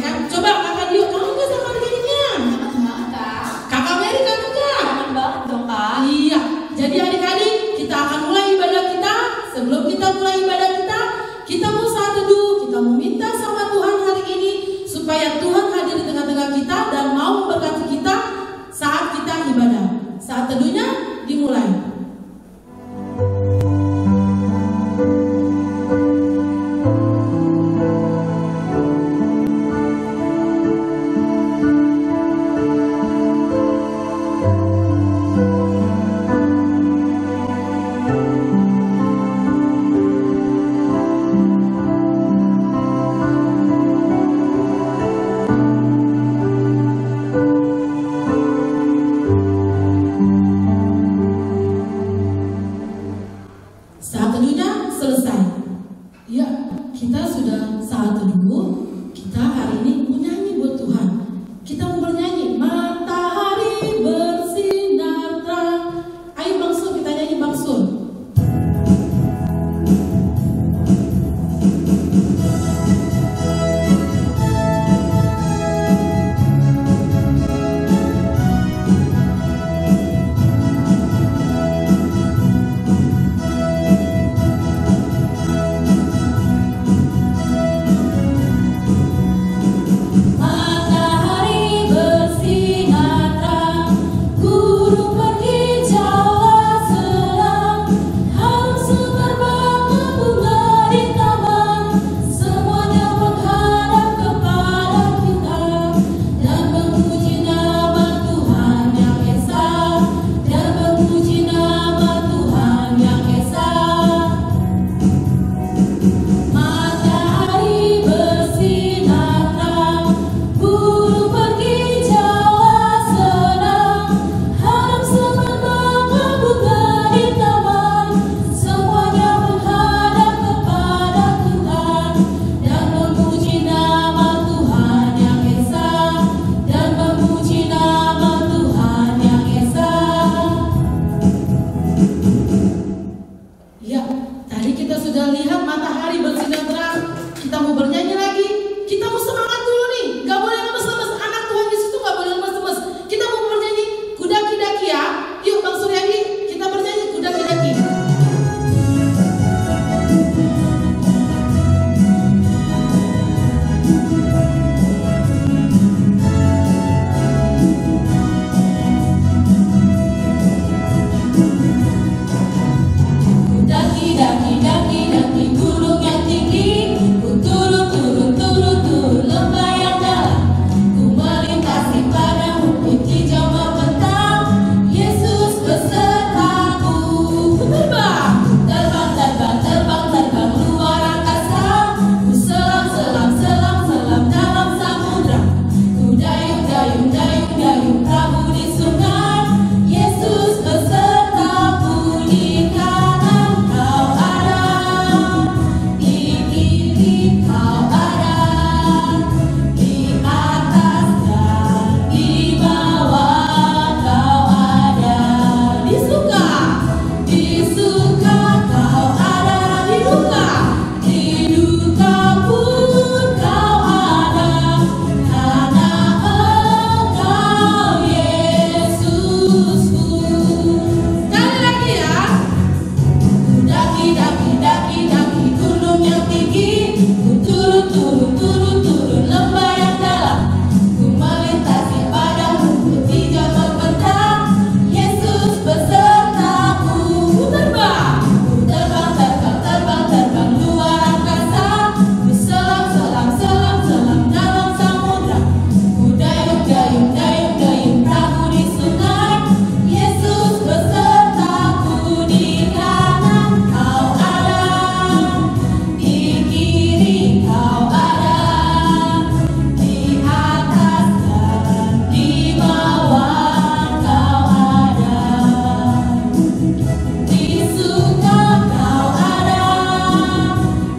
kan? Coba kakak Dio, kangen gak sama adik-adiknya? Kangen banget kak. Kakak Mary kangen gak? Kangen banget dong kak. Iya, jadi adik-adik kita akan mulai ibadah kita. Sebelum kita mulai ibadah kita mau saat teduh, kita mau minta sama Tuhan hari ini supaya Tuhan hadir di tengah-tengah kita dan mau memberkati kita saat kita ibadah. Saat teduhnya dimulai. Saat teduhnya selesai. Ya, kita sudah saat teduh. Kita hari ini mau nyanyi buat Tuhan. Kita mau bernyanyi. Matahari bersinar terang. Ayo Bang Sul, kita nyanyi Bang Sul. Ya, tadi kita sudah lihat matahari bersinar terang. Kita mau bernyanyi lagi. Kita mau semangat dulu nih. Gak boleh lemes-lemes. Anak Tuhan Yesus itu gak boleh lemes-lemes. Kita mau bernyanyi kudaki-daki ya. Yuk Bang Suryadi, kita bernyanyi kudaki-daki. Daki gunung yang tinggi, ku turun lembah yang dalam, ku melintasi padang rumput hijau membentang, Yesus besertaku. Terbang luar angkasa, ku selam dalam samudra, ku dayung perahu di sungai, Yesus besertaku. Di kanan kau ada, di kiri kau ada, di atas dan di bawah kau ada. Di suka kau ada, di duka pun kau ada, karena Engkau Yesusku. Sekali lagi ya. Daki gunung yang tinggi, ku turun lembah yang dalam, ku melintasi padang rumput hijau membentang, Yesus besertaku. Ku terbang luar angkasa, ku selam dalam samudra, ku dayung perahu di sungai, Yesus besertaku. Di kanan kau ada, di kiri kau ada, di atas dan di bawah kau ada. Di suka kau ada,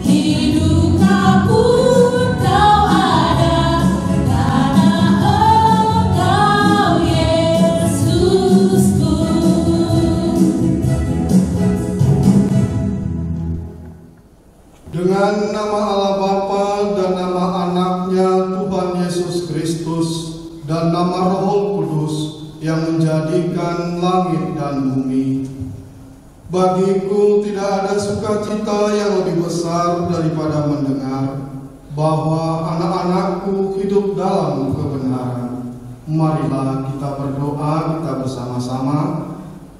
di duka pun kau ada, karena Engkau Yesusku. Dengan nama Allah Bapa dan nama Anaknya Tuhan yang menjadikan langit dan bumi. Bagiku tidak ada sukacita yang lebih besar daripada mendengar bahwa anak-anakku hidup dalam kebenaran. Marilah kita berdoa kita bersama-sama.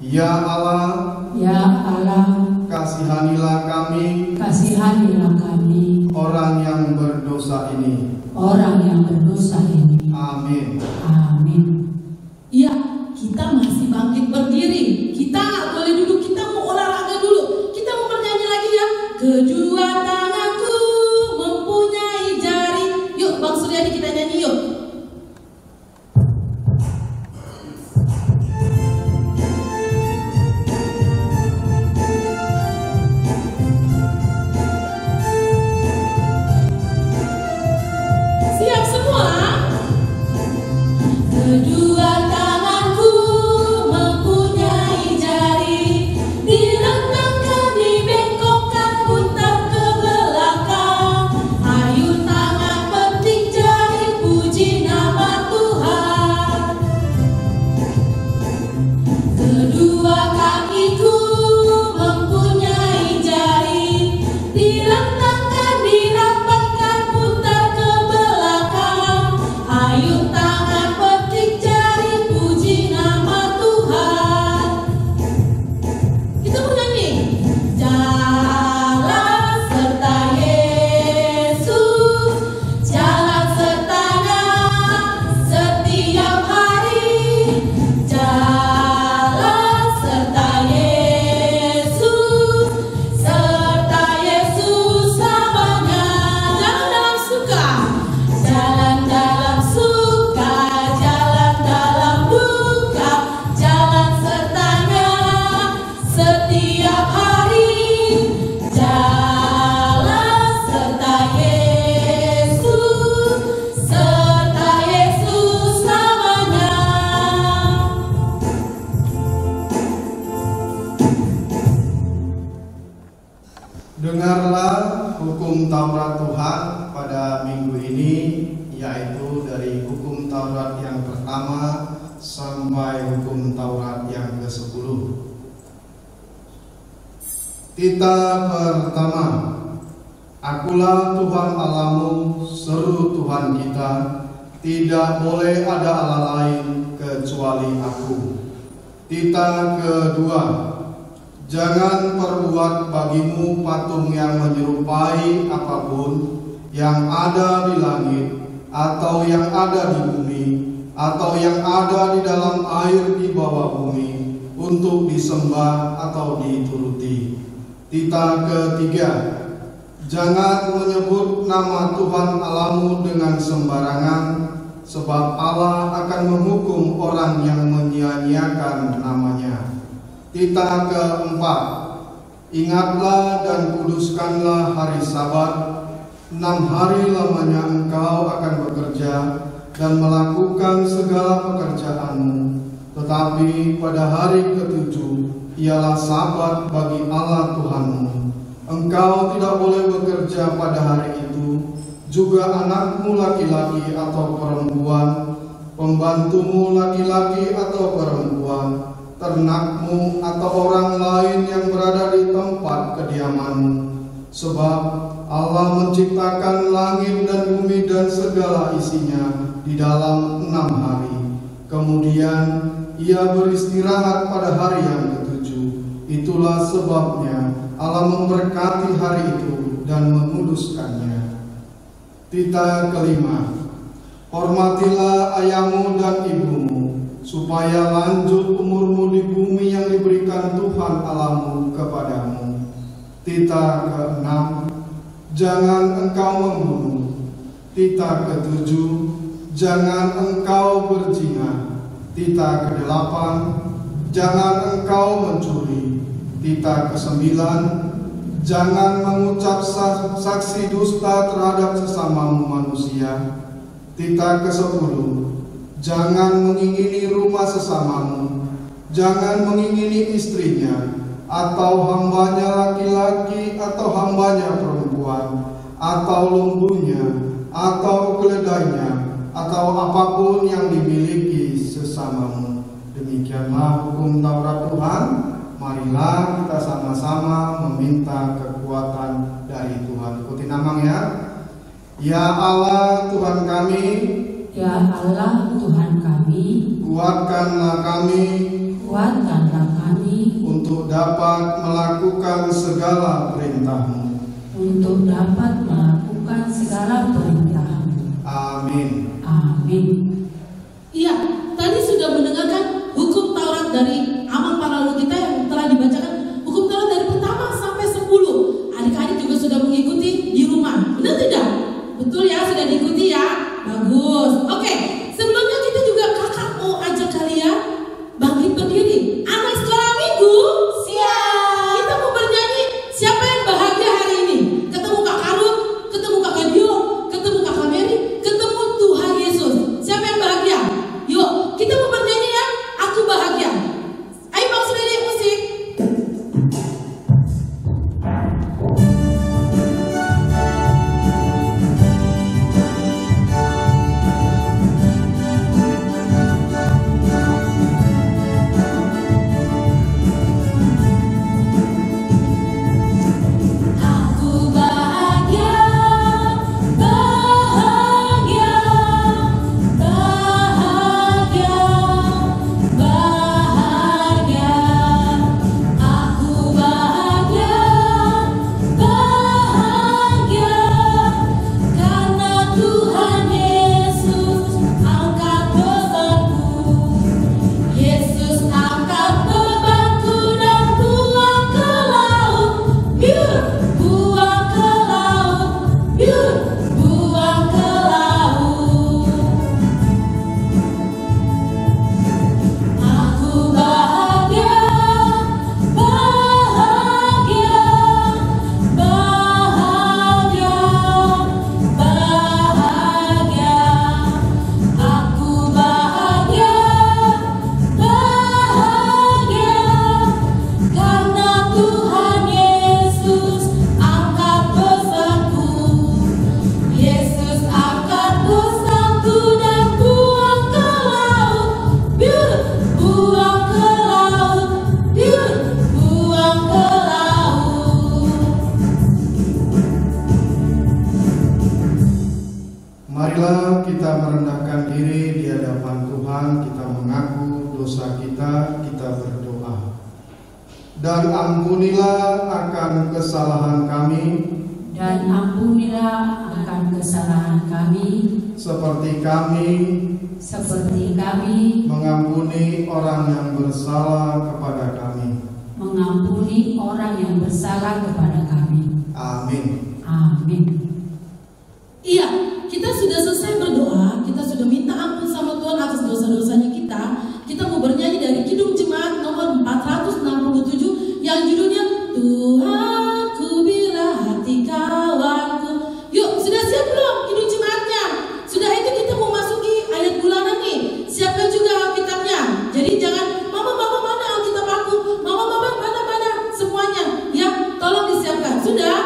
Ya Allah, Ya Allah, kasihanilah kami, kasihanilah kami, orang yang berdosa ini. orang yang berdosa ini. Amin. Amin. Ya, kita masih bangkit berdiri. Kita nggak boleh duduk, kita mau olahraga dulu. Kita mau bernyanyi lagi ya. Kedua tanganku mempunyai jari. Yuk, Bang Suryadi kita nyanyi yuk. Siap semua? Kedua tanganku mempunyai jari, direntangkan, dibengkokkan, putar ke belakang. Ayun tangan petik jari, puji nama Tuhan. Kedua kakiku mempunyai jari, direntangkan, dirapatkan, putar ke belakang. Ayun tangan petik jari, puji nama Tuhan. Kita bernyanyi. Jalan serta Yesus, jalan sertanya setiap hari. Jalan serta Yesus selamanya. Jalan dalam suka, jalan dalam suka, jalan dalam duka, jalan sertanya setiap hari. Jalan serta Yesus namanya. Dengarlah hukum Taurat Tuhan pada minggu ini, yaitu dari hukum Taurat yang pertama sampai hukum Taurat yang ke-10. Tita pertama. Akulah Tuhan Allahmu, seru Tuhan kita, tidak boleh ada Allah lain kecuali aku. Tita kedua. Jangan perbuat bagimu patung yang menyerupai apapun yang ada di langit, atau yang ada di bumi, atau yang ada di dalam air di bawah bumi, untuk disembah atau dituruti. Tita ketiga. Jangan menyebut nama Tuhan Allahmu dengan sembarangan, sebab Allah akan menghukum orang yang menyia-nyiakan namanya. Tita keempat. Ingatlah dan kuduskanlah hari Sabat. 6 hari lamanya engkau akan bekerja dan melakukan segala pekerjaanmu. Tetapi pada hari ke-7 ialah Sabat bagi Allah Tuhanmu. Engkau tidak boleh bekerja pada hari itu, juga anakmu laki-laki atau perempuan, pembantumu laki-laki atau perempuan, ternakmu atau orang lain yang berada di tempat kediamanmu. Sebab Allah menciptakan langit dan bumi dan segala isinya di dalam 6 hari. Kemudian Ia beristirahat pada hari yang ke-7. Itulah sebabnya Allah memberkati hari itu dan menguduskannya. Tita kelima. Hormatilah ayahmu dan ibumu, supaya lanjut umurmu di bumi yang diberikan Tuhan Allahmu kepadamu. Tita keenam. Jangan engkau membunuh. Tita ketujuh. Jangan engkau berzina. Tita kedelapan. Jangan engkau mencuri. Tita kesembilan. Jangan mengucap saksi dusta terhadap sesamamu manusia. Tita ke-10. Jangan mengingini rumah sesamamu. Jangan mengingini istrinya, atau hambanya laki-laki, atau hambanya perempuan, atau lembunya, atau keledainya, atau apapun yang dimiliki sesamamu. Demikianlah hukum Taurat Tuhan. Marilah kita sama-sama meminta kekuatan dari Tuhan. Ikuti namanya ya. Ya Allah Tuhan kami, Ya Allah Tuhan kami, kuatkanlah kami untuk dapat melakukan segala perintah-Mu. Amin. Amin. Iya, tadi sudah mendengarkan hukum Taurat dari amal para leluhur kita yang telah dibacakan. Hukum Taurat dari pertama sampai 10. Adik-adik juga sudah mengikuti di rumah. Benar tidak? Betul ya, sudah diikuti ya? Bagus. Oke, sebelumnya kita juga kakak mau ajak kalian bangkit berdiri. Anak sekolah minggu, siap. Kita mau bernyanyi. Siapa yang bahagia hari ini? Ketemu Kak Karun, ketemu Kak Dio, ketemu Kak Mary, ketemu Tuhan Yesus. Siapa yang bahagia? Yuk, kita mau bernyanyi ya. Aku bahagia. Ayo Bang Sudede, musik. Marilah kita merendahkan diri di hadapan Tuhan, kita mengaku dosa kita, kita berdoa. Dan ampunilah akan kesalahan kami, seperti kami mengampuni orang yang bersalah kepada kami. Amin. Amin. Iya, kita sudah selesai berdoa, kita sudah minta ampun sama Tuhan atas dosa-dosanya kita. Kita mau bernyanyi dari Kidung Jemaat nomor 467 yang judulnya Tuhan ku bila hati kawanku. Yuk, sudah siap belum Kidung Jemaatnya? Sudah, itu kita mau masuki ayat bulanan nih. Siapkan juga Alkitabnya. Jadi jangan mama mana Alkitab aku, mama mana semuanya. Ya, tolong disiapkan. Sudah?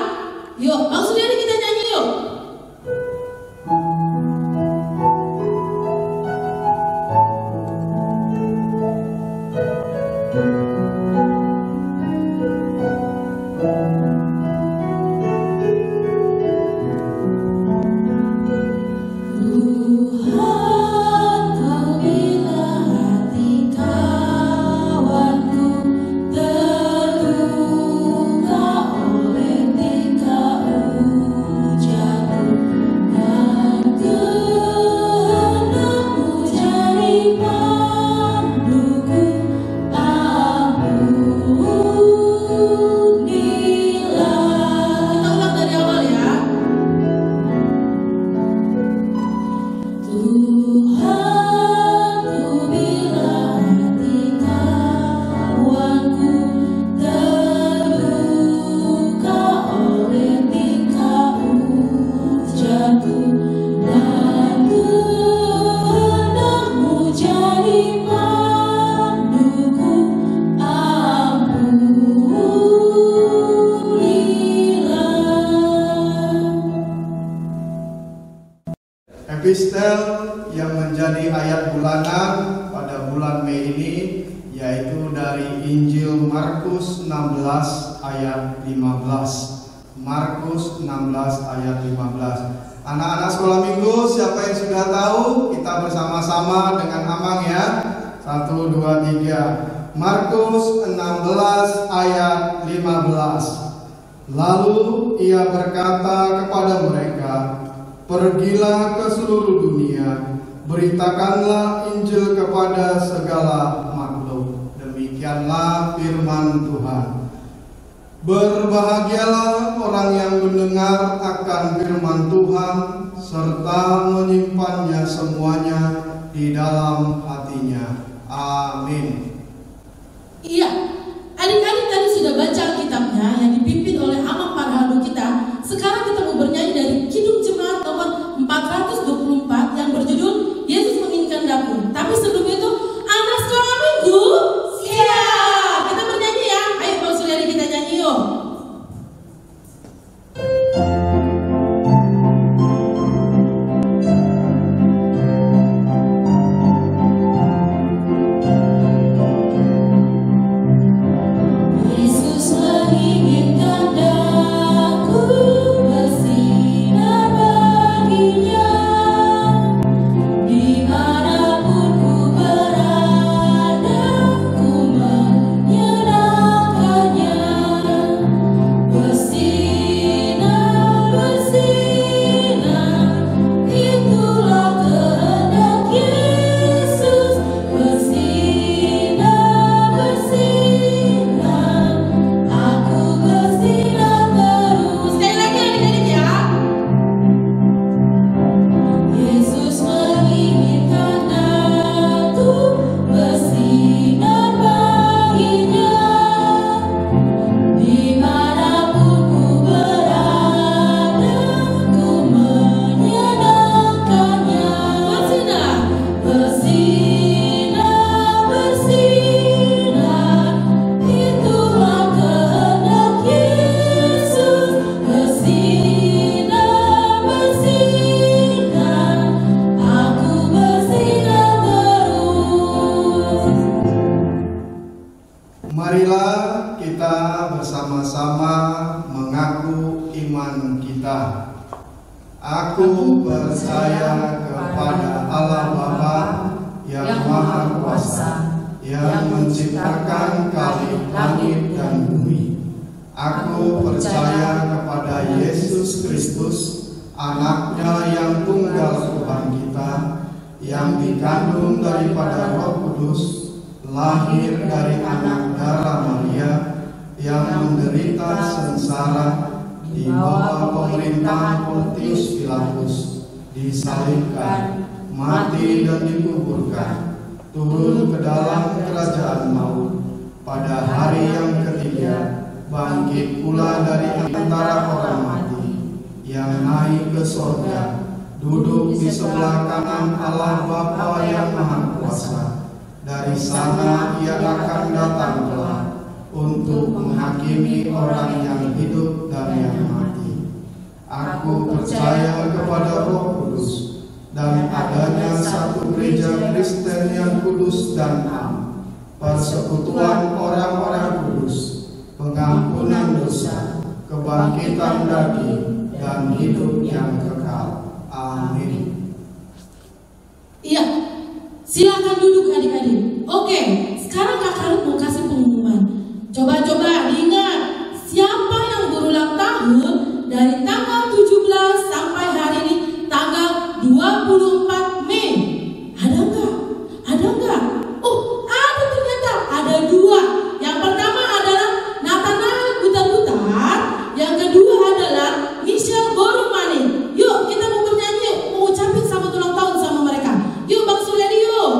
Yuk, langsung aja kita nyanyi yuk. Epistel yang menjadi ayat bulanan pada bulan Mei ini yaitu dari Injil Markus 16 ayat 15. Markus 16 ayat 15. Anak-anak sekolah minggu, siapa yang sudah tahu, kita bersama-sama dengan Amang ya. 1, 2, 3. Markus 16 ayat 15. Lalu ia berkata kepada mereka, "Pergilah ke seluruh dunia, beritakanlah Injil kepada segala makhluk." Demikianlah firman Tuhan. Berbahagialah orang yang mendengar akan firman Tuhan serta menyimpannya semuanya di dalam hatinya. Amin. Iya, adik-adik tadi sudah baca kitabnya yang dipimpin oleh Amang Parhadu kita. Sekarang kita mau bernyanyi dari Kidung Jemaat nomor 424 yang berjudul Yesus Menginginkan Dapur. Tapi sebelum itu, anak sekolah minggu siap. Kita bernyanyi ya. Ayo Bang Suliadi, kita nyanyi yuk. Marilah kita bersama-sama mengaku iman kita. Aku percaya kepada Allah Bapa yang Maha Kuasa, yang menciptakan langit dan bumi. Aku percaya kepada Yesus Kristus, Anaknya yang tunggal Tuhan kita, yang dikandung daripada Roh Kudus, lahir dari anak darah Maria, yang menderita sengsara di bawah pemerintahan Pontius Pilatus, disalibkan, mati dan dikuburkan, turun ke dalam kerajaan maut, pada hari yang ketiga bangkit pula dari antara orang mati, yang naik ke surga, duduk di sebelah kanan Allah Bapa yang Maha Kuasa. Dari sana ia akan datang kelak untuk menghakimi orang yang hidup dan yang mati. Aku percaya kepada Roh Kudus dan adanya satu gereja Kristen yang kudus dan am, persekutuan orang-orang kudus, pengampunan dosa, kebangkitan daging, dan hidup yang kekal. Amin. Iya, silakan duduk adik-adik. Oke, sekarang Kakak Ruth mau kasih pengumuman. Coba-coba diingat, siapa yang berulang tahun dari tanggal 17 sampai hari ini tanggal 24 Mei? Ada enggak? Ada enggak? Oh, ada ternyata. Ada dua. Yang pertama adalah Nathanael Butar-Butar. Yang kedua adalah Michelle Borumani. Yuk, kita mau bernyanyi, mau ucapin selamat ulang tahun sama mereka. Yuk, Bang Suliadi, yuk.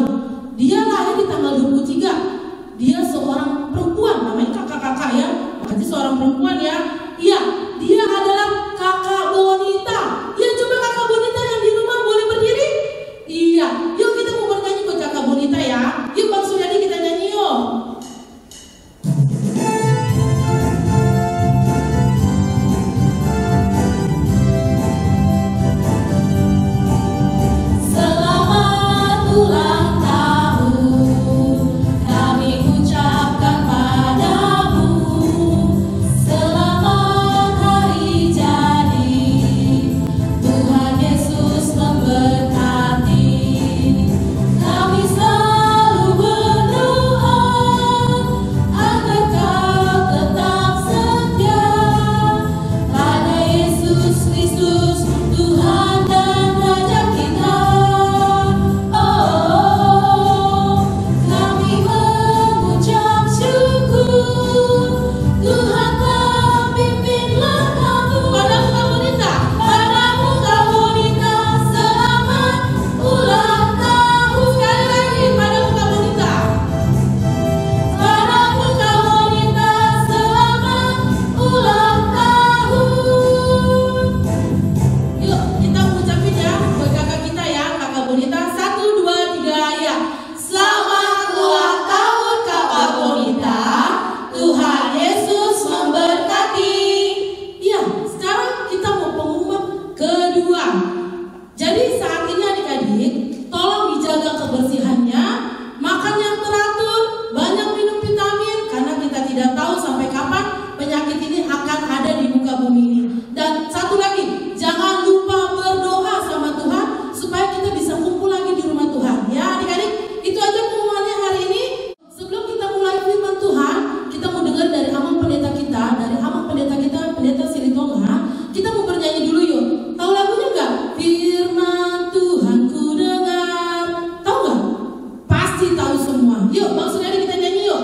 tahun. Dia lahir di tanggal 23. Dia seorang perempuan, namanya kakak-kakak ya. Berarti seorang perempuan ya. Iya, dia adalah kakak Bonita. Ya, coba kakak Bonita yang di rumah boleh berdiri? Iya, yuk kita mau bernyanyi buat kakak Bonita ya. Yuk Bang Suryadi kita nyanyi yuk. Selamat ulang tahun kami ucapkan padamu. Selamat hari jadi, Tuhan Yesus memberkati. Kami selalu berdoa agar kau tetap setia pada Yesus Kristus, Tuhan dan Raja kita. Oh, kami mengucap syukur, Tuhan telah pimpin langkahmu. Padamu Kak Bonita. Padamu Kak Bonita, selamat ulang tahun. Sekali lagi, padamu Kak Bonita. Padamu Kak Bonita, selamat ulang tahun. Yuk kita ucapin ya buat kakak kita ya, kakak Bonita. 1, 2, 3 ya. Selamat ulang tahun kakak Bonita. Tuhan Yesus memberkati. Iya, sekarang kita mau pengumuman kedua. Jadi saat ini adik-adik, tolong dijaga kebersihannya, makan yang teratur, banyak minum vitamin, karena kita tidak tahu sampai kapan penyakit ini akan ada di muka bumi ini. Dan satu lagi, jangan lupa berdoa sama Tuhan supaya kita bisa kumpul lagi di rumah Tuhan. Ya adik-adik, itu aja pengumumannya hari ini. Sebelum kita mulai firman Tuhan, kita mau dengar dari Amang Pendeta kita, Pendeta Silitonga. Kita mau bernyanyi dulu yuk. Tahu lagunya nggak? Firman Tuhan ku dengar. Tahu nggak? Pasti tahu semua. Yuk, Bang Suryadi kita nyanyi yuk.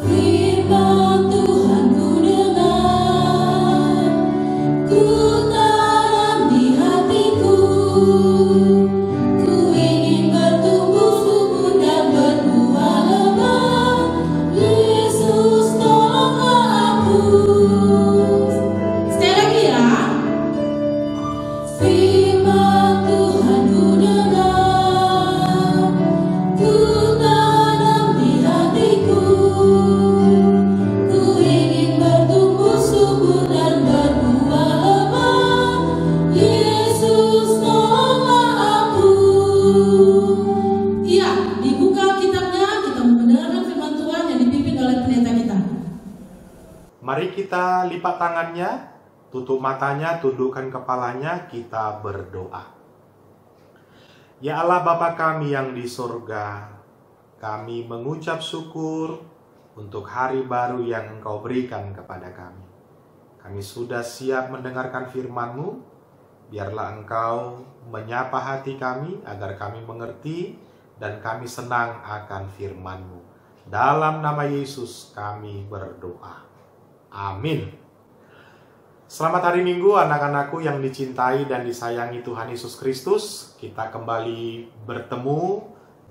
Firman Tuhan ku dengar, ku tanam di hatiku. Ku ingin bertumbuh subur dan berbuah lebat. Yesus tolonglah aku. Sekali lagi ya. Firman Tuhan ku dengar, ku tanam di hatiku. Ku ingin bertumbuh subur dan berbuah lebat. Yesus tolonglah aku. Iya, dibuka kitabnya, kita mau mendengarkan firman Tuhan yang dipimpin oleh pendeta kita. Mari kita lipat tangannya, tutup matanya, tundukkan kepalanya, kita berdoa. Ya Allah Bapa kami yang di surga, kami mengucap syukur untuk hari baru yang Engkau berikan kepada kami. Kami sudah siap mendengarkan firman-Mu, biarlah Engkau menyapa hati kami agar kami mengerti dan kami senang akan firman-Mu. Dalam nama Yesus kami berdoa. Amin. Selamat hari Minggu anak-anakku yang dicintai dan disayangi Tuhan Yesus Kristus. Kita kembali bertemu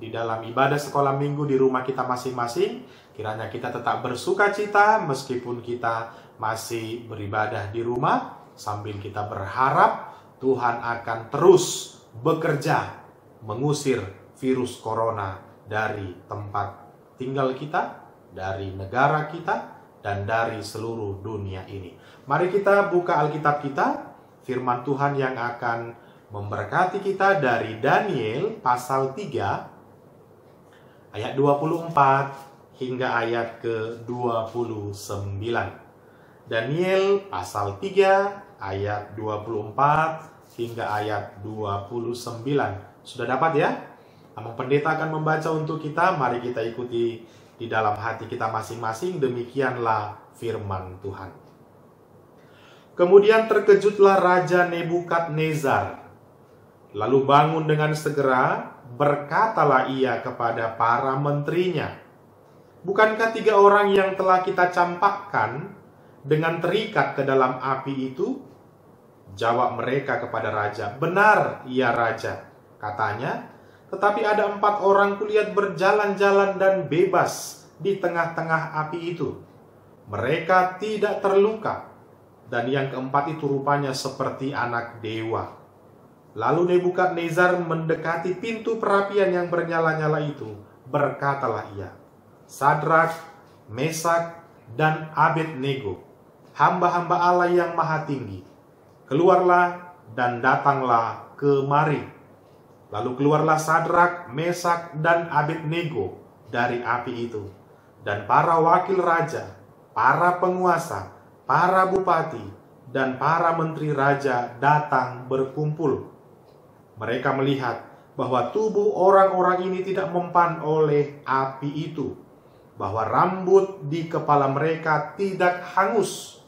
di dalam ibadah sekolah minggu di rumah kita masing-masing. Kiranya kita tetap bersuka cita meskipun kita masih beribadah di rumah, sambil kita berharap Tuhan akan terus bekerja mengusir virus corona dari tempat tinggal kita, dari negara kita, dan dari seluruh dunia ini. Mari kita buka Alkitab kita, firman Tuhan yang akan memberkati kita dari Daniel pasal 3 ayat 24 hingga ayat ke-29. Daniel pasal 3 ayat 24 hingga ayat 29. Sudah dapat ya? Amang Pendeta akan membaca untuk kita, mari kita ikuti di dalam hati kita masing-masing. Demikianlah firman Tuhan. Kemudian terkejutlah Raja Nebukadnezar, lalu bangun dengan segera, berkatalah ia kepada para menterinya, Bukankah 3 orang yang telah kita campakkan dengan terikat ke dalam api itu? Jawab mereka kepada raja, benar ya raja, katanya. Tetapi ada 4 orang kulihat berjalan-jalan dan bebas di tengah-tengah api itu. Mereka tidak terluka. Dan yang keempat itu rupanya seperti anak dewa. Lalu Nebukadnezar mendekati pintu perapian yang bernyala-nyala itu. Berkatalah ia, Sadrak, Mesak, dan Abednego, hamba-hamba Allah yang maha tinggi, keluarlah dan datanglah kemari. Lalu keluarlah Sadrak, Mesak, dan Abednego dari api itu. Dan para wakil raja, para penguasa, para bupati, dan para menteri raja datang berkumpul. Mereka melihat bahwa tubuh orang-orang ini tidak mempan oleh api itu, bahwa rambut di kepala mereka tidak hangus,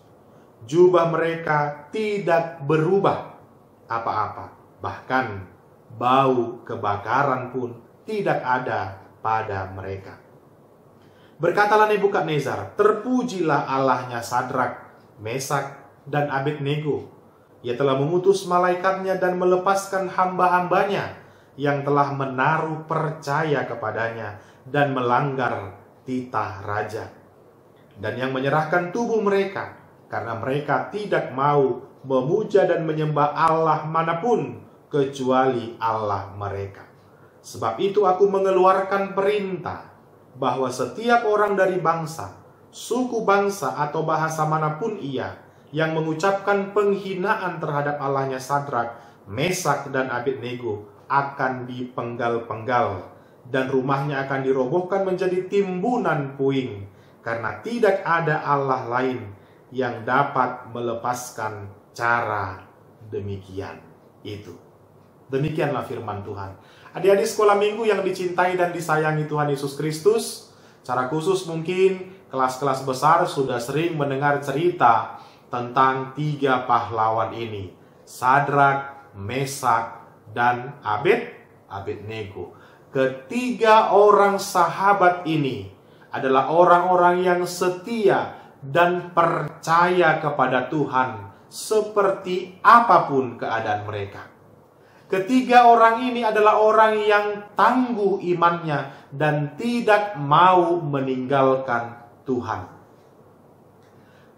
jubah mereka tidak berubah apa-apa, bahkan bau kebakaran pun tidak ada pada mereka. Berkatalah Nebukadnezar, terpujilah Allahnya Sadrak, Mesak, dan Abednego. Ia telah mengutus malaikatnya dan melepaskan hamba-hambanya yang telah menaruh percaya kepadanya dan melanggar titah raja, dan yang menyerahkan tubuh mereka karena mereka tidak mau memuja dan menyembah Allah manapun kecuali Allah mereka. Sebab itu aku mengeluarkan perintah bahwa setiap orang dari bangsa, suku bangsa atau bahasa manapun ia yang mengucapkan penghinaan terhadap Allahnya Sadrak, Mesak, dan Abednego akan dipenggal-penggal, dan rumahnya akan dirobohkan menjadi timbunan puing, karena tidak ada Allah lain yang dapat melepaskan cara demikian itu. Demikianlah firman Tuhan. Adik-adik sekolah minggu yang dicintai dan disayangi Tuhan Yesus Kristus, secara khusus mungkin kelas-kelas besar sudah sering mendengar cerita tentang 3 pahlawan ini, Sadrak, Mesak, dan Abednego. Ketiga orang sahabat ini adalah orang-orang yang setia dan percaya kepada Tuhan seperti apapun keadaan mereka. Ketiga orang ini adalah orang yang tangguh imannya dan tidak mau meninggalkan Tuhan.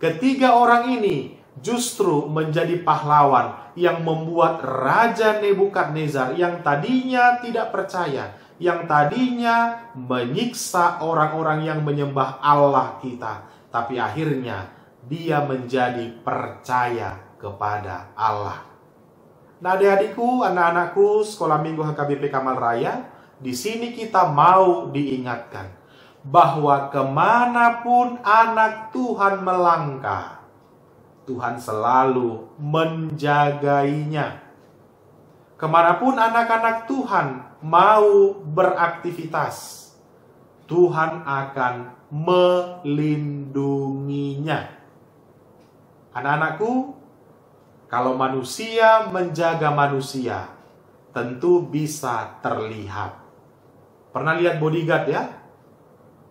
Ketiga orang ini justru menjadi pahlawan yang membuat Raja Nebukadnezar yang tadinya tidak percaya, yang tadinya menyiksa orang-orang yang menyembah Allah kita, tapi akhirnya dia menjadi percaya kepada Allah. Nah, adik-adikku, anak-anakku, sekolah minggu HKBP Kamal Raya, di sini kita mau diingatkan bahwa kemanapun anak Tuhan melangkah, Tuhan selalu menjagainya. Kemanapun anak-anak Tuhan mau beraktivitas, Tuhan akan melindunginya. Anak-anakku, kalau manusia menjaga manusia, tentu bisa terlihat. Pernah lihat bodyguard ya?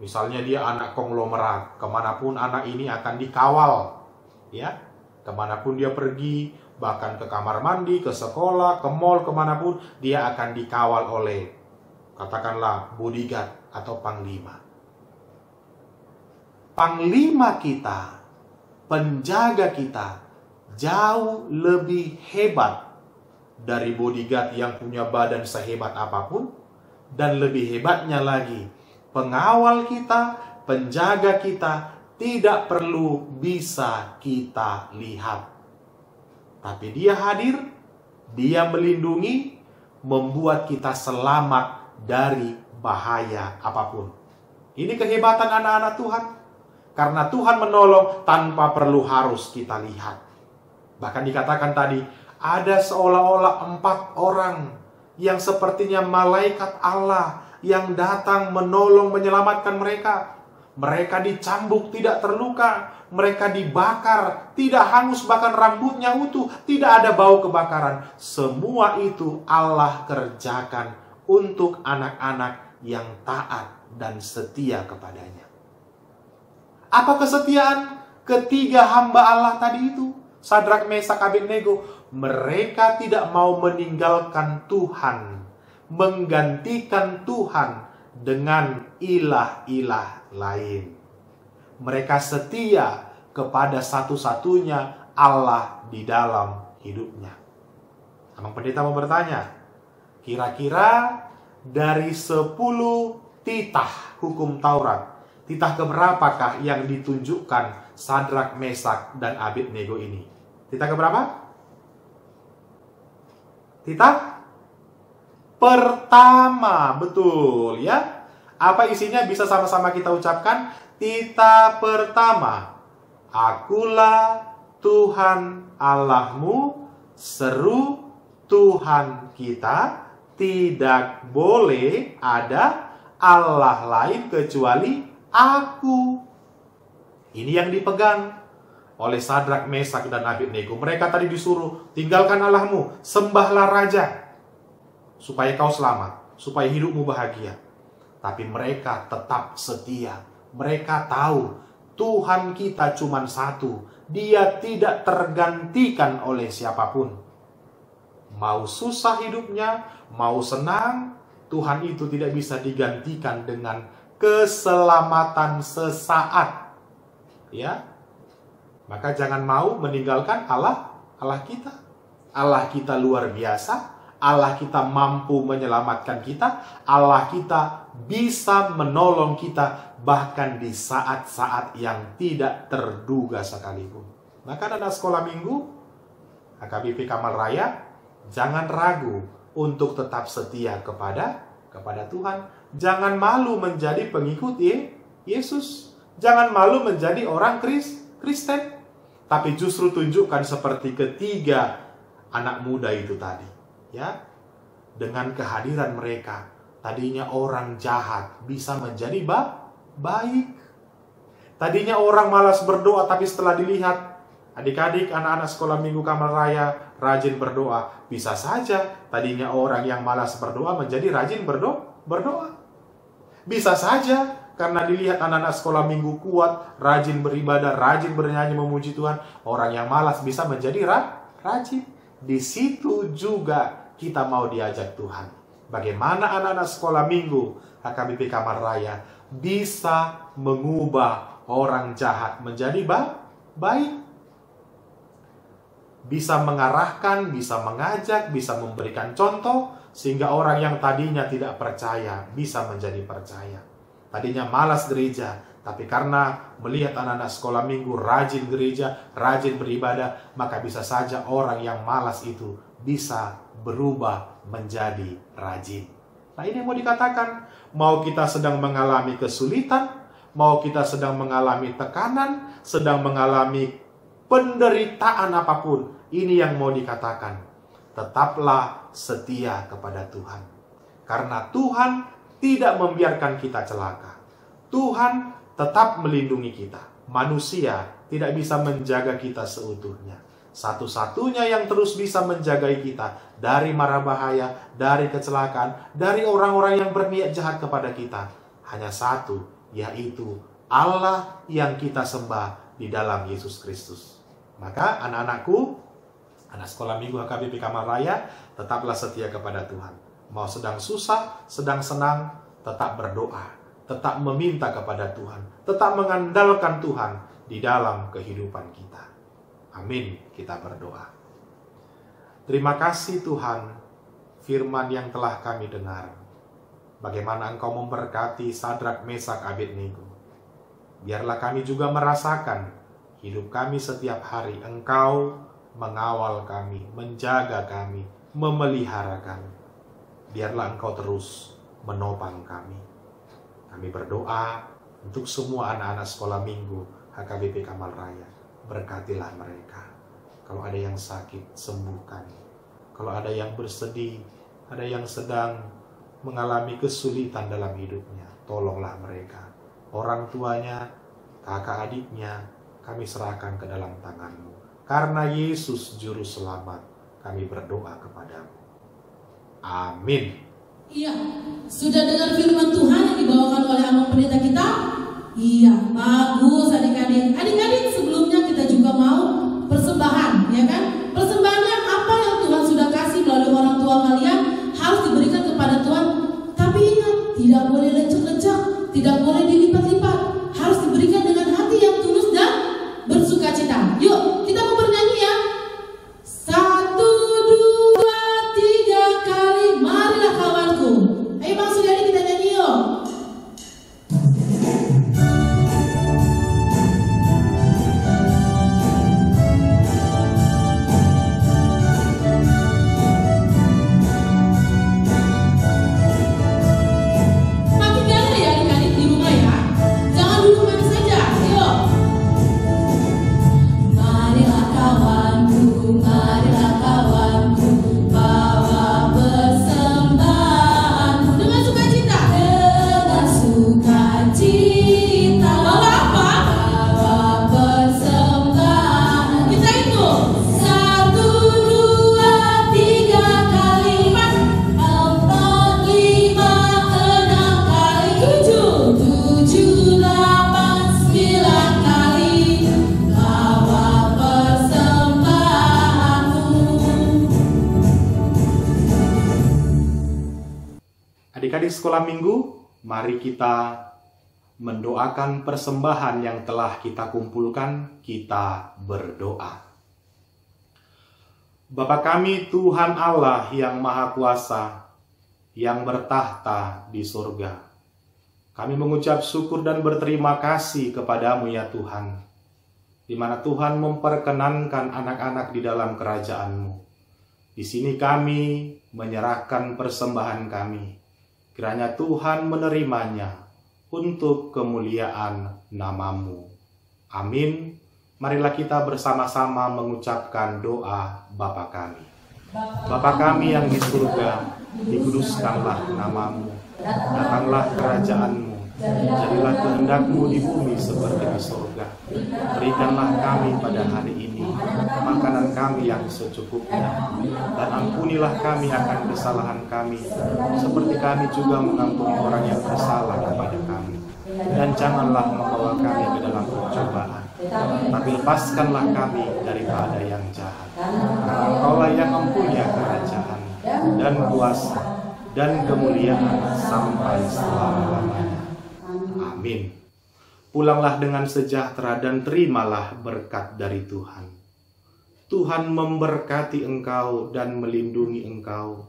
Misalnya dia anak konglomerat, kemanapun anak ini akan dikawal, ya, kemanapun dia pergi, bahkan ke kamar mandi, ke sekolah, ke mall, kemanapun dia akan dikawal oleh, katakanlah, bodyguard atau panglima. Panglima kita, penjaga kita, jauh lebih hebat dari bodyguard yang punya badan sehebat apapun, dan lebih hebatnya lagi, pengawal kita, penjaga kita tidak perlu bisa kita lihat. Tapi dia hadir, dia melindungi, membuat kita selamat dari bahaya apapun. Ini kehebatan anak-anak Tuhan. Karena Tuhan menolong tanpa perlu harus kita lihat. Bahkan dikatakan tadi, ada seolah-olah 4 orang yang sepertinya malaikat Allah yang datang menolong menyelamatkan mereka. Mereka dicambuk tidak terluka, mereka dibakar tidak hangus, bahkan rambutnya utuh, tidak ada bau kebakaran. Semua itu Allah kerjakan untuk anak-anak yang taat dan setia kepadanya. Apa kesetiaan ketiga hamba Allah tadi itu? Sadrak, Mesak, Abednego. Mereka tidak mau meninggalkan Tuhan, menggantikan Tuhan dengan ilah-ilah lain. Mereka setia kepada satu-satunya Allah di dalam hidupnya. Abang Pendeta mau bertanya, kira-kira dari 10 titah hukum Taurat, titah keberapakah yang ditunjukkan Sadrak, Mesak, dan Abednego ini? Titah keberapa? Titah pertama, betul ya. Apa isinya bisa sama-sama kita ucapkan? Titah pertama. Akulah Tuhan Allahmu, seru Tuhan kita, tidak boleh ada Allah lain kecuali Aku. Ini yang dipegang oleh Sadrak, Mesak, dan Abednego. Mereka tadi disuruh, tinggalkan Allahmu, sembahlah Raja, supaya kau selamat, supaya hidupmu bahagia. Tapi mereka tetap setia. Mereka tahu Tuhan kita cuma satu. Dia tidak tergantikan oleh siapapun. Mau susah hidupnya, mau senang, Tuhan itu tidak bisa digantikan dengan keselamatan sesaat. Ya, maka jangan mau meninggalkan Allah kita. Allah kita luar biasa. Allah kita mampu menyelamatkan kita. Allah kita bisa menolong kita bahkan di saat-saat yang tidak terduga sekalipun. Maka anak sekolah minggu HKBP Kamal Raya, jangan ragu untuk tetap setia kepada Tuhan. Jangan malu menjadi pengikut Yesus. Jangan malu menjadi orang Kristen. Tapi justru tunjukkan seperti ketiga anak muda itu tadi. Ya, dengan kehadiran mereka, tadinya orang jahat bisa menjadi baik. Tadinya orang malas berdoa, tapi setelah dilihat adik-adik anak-anak sekolah minggu Kamal Raya rajin berdoa, bisa saja tadinya orang yang malas berdoa menjadi rajin berdoa. Bisa saja karena dilihat anak-anak sekolah minggu kuat, rajin beribadah, rajin bernyanyi memuji Tuhan, orang yang malas bisa menjadi rajin. Di situ juga kita mau diajak Tuhan. Bagaimana anak-anak sekolah minggu HKBP Kamal Raya bisa mengubah orang jahat menjadi baik. Bisa mengarahkan, bisa mengajak, bisa memberikan contoh, sehingga orang yang tadinya tidak percaya bisa menjadi percaya. Tadinya malas gereja, tapi karena melihat anak-anak sekolah minggu rajin gereja, rajin beribadah, maka bisa saja orang yang malas itu bisa berubah menjadi rajin. Nah, ini yang mau dikatakan. Mau kita sedang mengalami kesulitan, mau kita sedang mengalami tekanan, sedang mengalami penderitaan apapun, ini yang mau dikatakan. Tetaplah setia kepada Tuhan. Karena Tuhan tidak membiarkan kita celaka. Tuhan tetap melindungi kita. Manusia tidak bisa menjaga kita seutuhnya. Satu-satunya yang terus bisa menjaga kita dari mara bahaya, dari kecelakaan, dari orang-orang yang berniat jahat kepada kita, hanya satu, yaitu Allah yang kita sembah di dalam Yesus Kristus. Maka anak-anakku, anak sekolah minggu HKBP Kamal Raya, tetaplah setia kepada Tuhan. Mau sedang susah, sedang senang, tetap berdoa, tetap meminta kepada Tuhan, tetap mengandalkan Tuhan di dalam kehidupan kita. Amin, kita berdoa. Terima kasih Tuhan, firman yang telah kami dengar. Bagaimana Engkau memberkati Sadrak, Mesak, Abednego. Biarlah kami juga merasakan hidup kami setiap hari Engkau mengawal kami, menjaga kami, memelihara kami. Biarlah Engkau terus menopang kami. Kami berdoa untuk semua anak-anak sekolah minggu HKBP Kamal Raya. Berkatilah mereka. Kalau ada yang sakit, sembuhkan. Kalau ada yang bersedih, ada yang sedang mengalami kesulitan dalam hidupnya, tolonglah mereka. Orang tuanya, kakak adiknya, kami serahkan ke dalam tangan-Mu. Karena Yesus Juru Selamat, kami berdoa kepadamu. Amin. Iya, sudah dengar firman Tuhan yang dibawakan oleh Abang Pendeta kita? Iya, bagus adik-adik. Adik-adik, sebelumnya kita juga mau persembahan, ya kan? Persembahannya apa yang Tuhan sudah kasih melalui orang tua kalian harus diberikan kepada Tuhan. Tapi ingat, tidak boleh lecek-lecek, tidak boleh dilipat-lipat. Harus diberikan dengan hati yang tulus dan bersukacita. Yuk, kita mau bernyanyi ya. 1, 2, 3 kali, marilah kawanku. Ayo Bang Suryadi, kita nyanyi yuk. Makin ganda ya adik-adik di rumah ya. Jangan duduk manis saja. Yuk. Marilah kawanku, bawa persembahan Dengan sukacita. dengan sukacita. Bawa apa? Bawa persembahan. Kita hitung. 1, 2, 3 kali, 4, 5, 6 kali, 7, 8, 9 kali. Bawa persembahanmu. Adik-adik sekolah minggu, mari kita mendoakan persembahan yang telah kita kumpulkan. Kita berdoa. Bapa kami Tuhan Allah yang Maha Kuasa, yang bertahta di surga. Kami mengucap syukur dan berterima kasih kepadamu ya Tuhan, di mana Tuhan memperkenankan anak-anak di dalam kerajaan-Mu. Di sini kami menyerahkan persembahan kami. Kiranya Tuhan menerimanya untuk kemuliaan nama-Mu. Amin. Marilah kita bersama-sama mengucapkan doa Bapa kami. Bapa kami yang di surga, dikuduskanlah nama-Mu. Datanglah kerajaan-Mu. Jadilah kehendak-Mu di bumi seperti di surga. Berikanlah kami pada hari ini makanan kami yang secukupnya, dan ampunilah kami akan kesalahan kami, seperti kami juga mengampuni orang yang bersalah kepada kami. Dan janganlah membawa kami ke dalam pencobaan, tapi lepaskanlah kami daripada yang jahat. Karena Engkaulah yang mempunyai kerajaan dan kuasa dan kemuliaan sampai selama-lamanya. Amin. Pulanglah dengan sejahtera dan terimalah berkat dari Tuhan. Tuhan memberkati engkau dan melindungi engkau.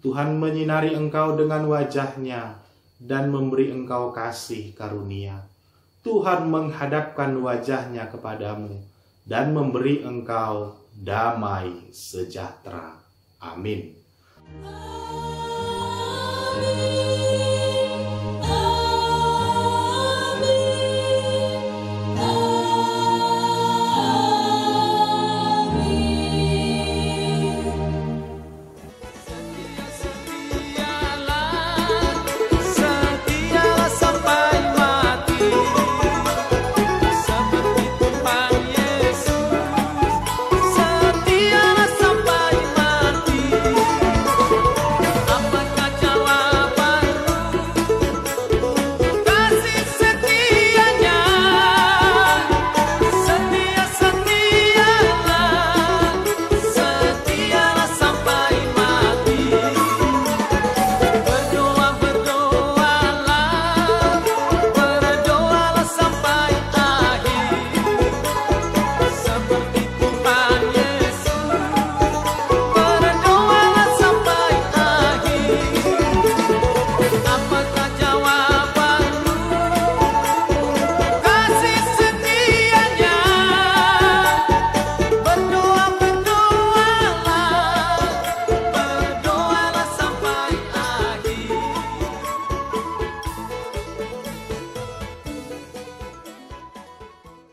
Tuhan menyinari engkau dengan wajah-Nya dan memberi engkau kasih karunia. Tuhan menghadapkan wajah-Nya kepadamu dan memberi engkau damai sejahtera. Amin.